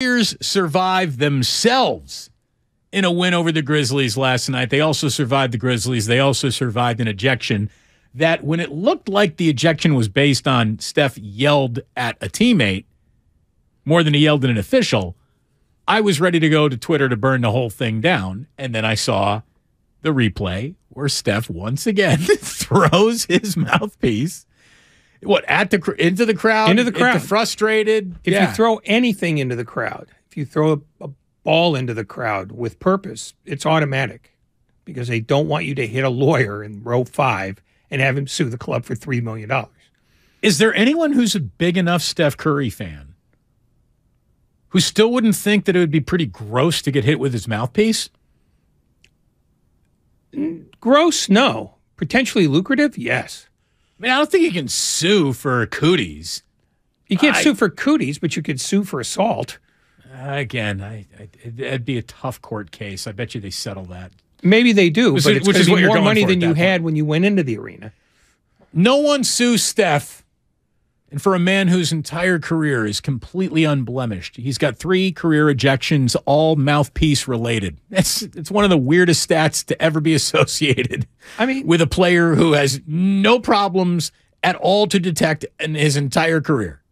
Warriors survived themselves in a win over the Grizzlies last night. They also survived the Grizzlies. They also survived an ejection that, when it looked like the ejection was based on Steph yelled at a teammate more than he yelled at an official, I was ready to go to Twitter to burn the whole thing down. And then I saw the replay where Steph once again throws his mouthpiece into the crowd, into frustrated. If you throw anything into the crowd, if you throw a ball into the crowd with purpose, it's automatic, because they don't want you to hit a lawyer in row 5 and have him sue the club for $3 million. Is there anyone who's a big enough Steph Curry fan who still wouldn't think that it would be pretty gross to get hit with his mouthpiece? Gross? No. Potentially lucrative? Yes. I mean, I don't think you can sue for cooties. You can't sue for cooties, but you could sue for assault. Again, it'd be a tough court case. I bet you they settle that. Maybe they do, but it's going to be more money than you had point. when you went into the arena. No one sues Steph. And for a man whose entire career is completely unblemished, he's got 3 career ejections, all mouthpiece related. It's one of the weirdest stats to ever be associated with a player who has no problems at all to detect in his entire career.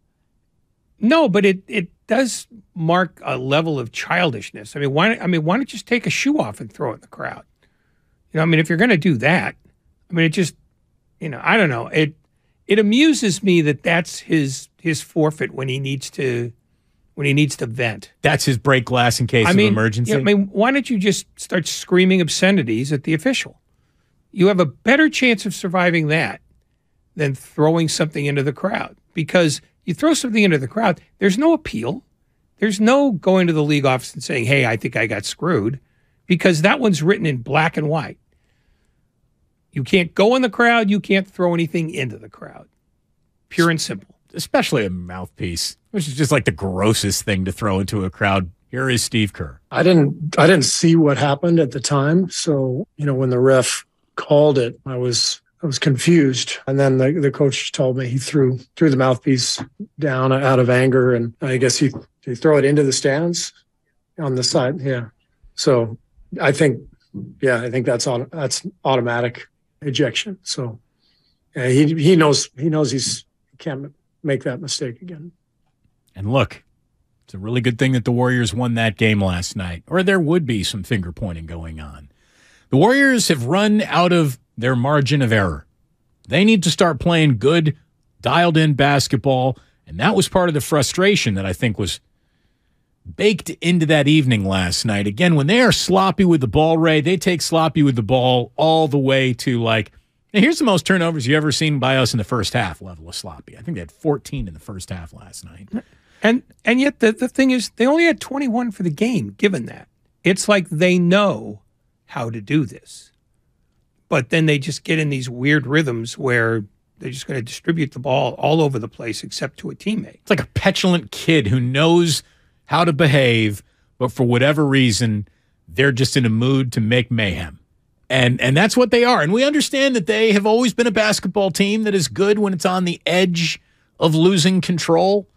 No, but it does mark a level of childishness. Why don't you just take a shoe off and throw it in the crowd? If you're going to do that, it just, I don't know. It amuses me that that's his forfeit when he needs to vent. That's his break glass in case of emergency. Why don't you just start screaming obscenities at the official? You have a better chance of surviving that than throwing something into the crowd, because you throw something into the crowd, there's no appeal. There's no going to the league office and saying, hey, I think I got screwed, because that one's written in black and white. You can't go in the crowd. You can't throw anything into the crowd. Pure and simple. Especially a mouthpiece, which is just like the grossest thing to throw into a crowd. Here is Steve Kerr. I didn't see what happened at the time. So, when the ref called it, I was confused. And then the coach told me he threw the mouthpiece down out of anger. And I guess he throw it into the stands on the side. Yeah. So I think that's automatic ejection. So he knows he can't make that mistake again. And look, it's a really good thing that the Warriors won that game last night, or there would be some finger pointing going on. The Warriors have run out of their margin of error. They need to start playing good, dialed-in basketball, and that was part of the frustration that I think was baked into that evening last night. Again, when they are sloppy with the ball, Ray, they take sloppy with the ball all the way to here's the most turnovers you ever seen by us in the first half level of sloppy. I think they had 14 in the first half last night. And yet the thing is, they only had 21 for the game, given that. It's like they know how to do this. But then they just get in these weird rhythms where they're just going to distribute the ball all over the place except to a teammate. It's like a petulant kid who knows how to behave, but for whatever reason, they're just in a mood to make mayhem. And that's what they are. And we understand that they have always been a basketball team that is good when it's on the edge of losing control.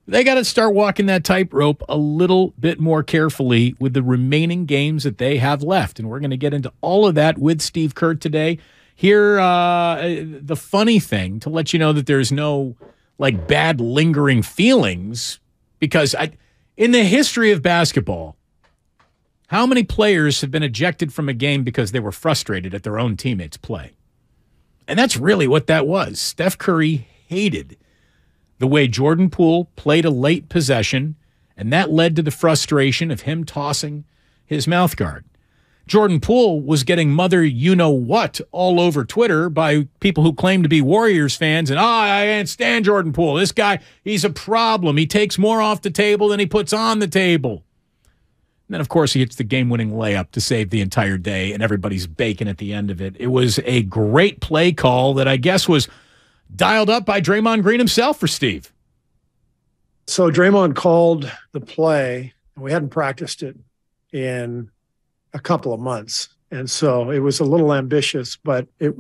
They got to start walking that tightrope a little bit more carefully with the remaining games that they have left. And we're going to get into all of that with Steve Kerr today. Here, the funny thing, to let you know that there's no bad lingering feelings, because in the history of basketball, how many players have been ejected from a game because they were frustrated at their own teammates' play? And that's really what that was. Steph Curry hated the way Jordan Poole played a late possession, and that led to the frustration of him tossing his mouthguard. Jordan Poole was getting mother you-know-what all over Twitter by people who claim to be Warriors fans, and I can't stand Jordan Poole. This guy, he's a problem. He takes more off the table than he puts on the table. And then, of course, he hits the game-winning layup to save the entire day, and everybody's baking at the end of it. It was a great play call that I guess was dialed up by Draymond Green himself for Steve. So Draymond called the play, and we hadn't practiced it in a couple of months. And so it was a little ambitious, but it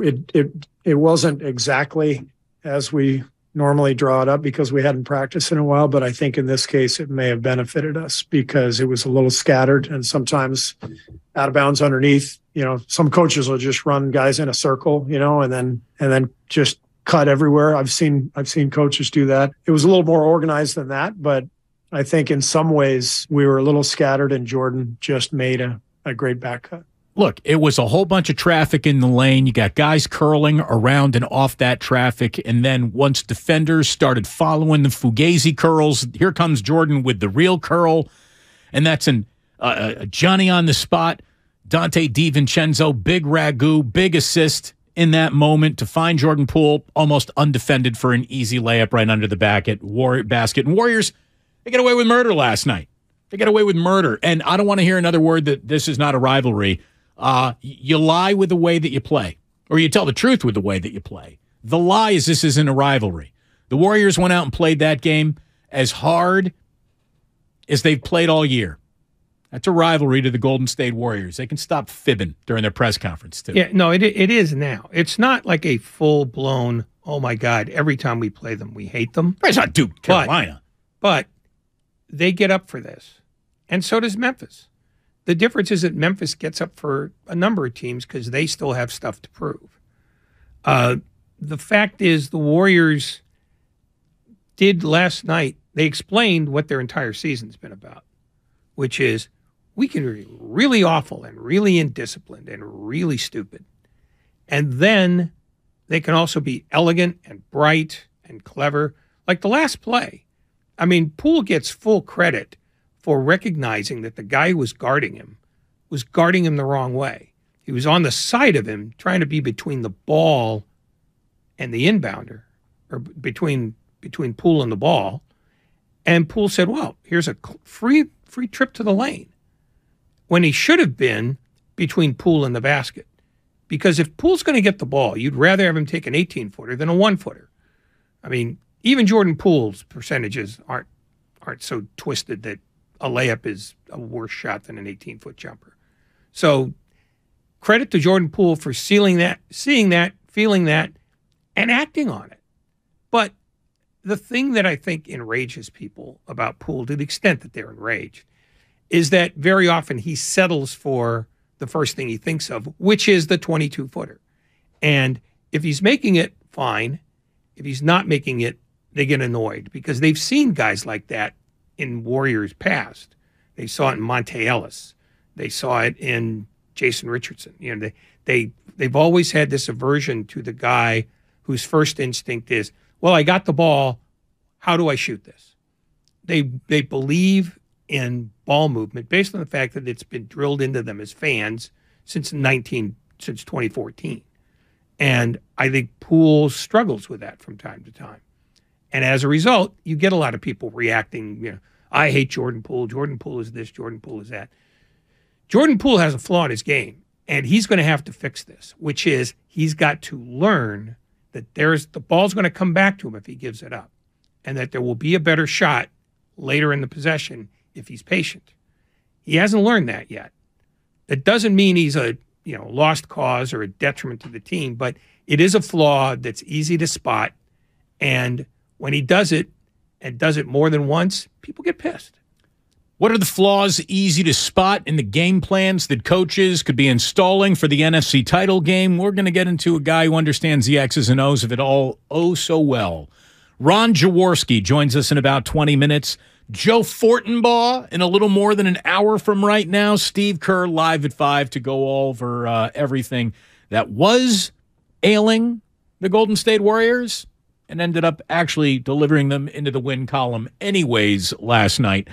wasn't exactly as we normally draw it up because we hadn't practiced in a while. But I think in this case, it may have benefited us because it was a little scattered and sometimes out of bounds underneath. Some coaches will just run guys in a circle, and then just cut everywhere. I've seen coaches do that. It was a little more organized than that, but I think in some ways we were a little scattered and Jordan just made a great back cut. Look, it was a whole bunch of traffic in the lane. You got guys curling around and off that traffic. And then once defenders started following the Fugazi curls, here comes Jordan with the real curl. And that's a Johnny on the spot. Dante DiVincenzo, big ragu, big assist in that moment to find Jordan Poole almost undefended for an easy layup right under the basket. And Warriors, they got away with murder last night. They got away with murder. And I don't want to hear another word that this is not a rivalry. You lie with the way that you play, or you tell the truth with the way that you play. The lie is this isn't a rivalry. The Warriors went out and played that game as hard as they've played all year. That's a rivalry to the Golden State Warriors. They can stop fibbing during their press conference, too. Yeah, no, it is now. It's not like a full-blown, oh, my God, every time we play them, we hate them. It's not Duke, Carolina. But they get up for this, and so does Memphis. The difference is that Memphis gets up for a number of teams because they still have stuff to prove. The fact is the Warriors did last night, they explained what their entire season's been about, which is we can be really awful and really indisciplined and really stupid. And then they can also be elegant and bright and clever. Like the last play, I mean, Poole gets full credit for recognizing that the guy who was guarding him the wrong way. He was on the side of him, trying to be between the ball and the inbounder, or between Poole and the ball. And Poole said, well, here's a free trip to the lane, when he should have been between Poole and the basket. Because if Poole's going to get the ball, you'd rather have him take an 18-footer than a 1-footer. I mean, even Jordan Poole's percentages aren't so twisted that a layup is a worse shot than an 18-foot jumper. So credit to Jordan Poole for seeing that, feeling that, and acting on it. But the thing that I think enrages people about Poole, to the extent that they're enraged, is that very often he settles for the first thing he thinks of, which is the 22-footer. And if he's making it, fine. If he's not making it, they get annoyed because they've seen guys like that in Warriors past. They saw it in Monte Ellis. They saw it in Jason Richardson. They've always had this aversion to the guy whose first instinct is, well, I got the ball. How do I shoot this? They believe in ball movement based on the fact that it's been drilled into them as fans since 2014. And I think Poole struggles with that from time to time. And as a result, you get a lot of people reacting, I hate Jordan Poole. Jordan Poole is this. Jordan Poole is that. Jordan Poole has a flaw in his game, and he's going to have to fix this, which is he's got to learn that the ball's going to come back to him if he gives it up, and that there will be a better shot later in the possession if he's patient. He hasn't learned that yet. That doesn't mean he's a lost cause or a detriment to the team, but it is a flaw that's easy to spot, and when he does it, and does it more than once, people get pissed. What are the flaws easy to spot in the game plans that coaches could be installing for the NFC title game? We're going to get into a guy who understands the X's and O's of it all so well. Ron Jaworski joins us in about 20 minutes. Joe Fortenbaugh in a little more than an hour from right now. Steve Kerr live at 5 to go over everything that was ailing the Golden State Warriors and ended up actually delivering them into the win column anyways last night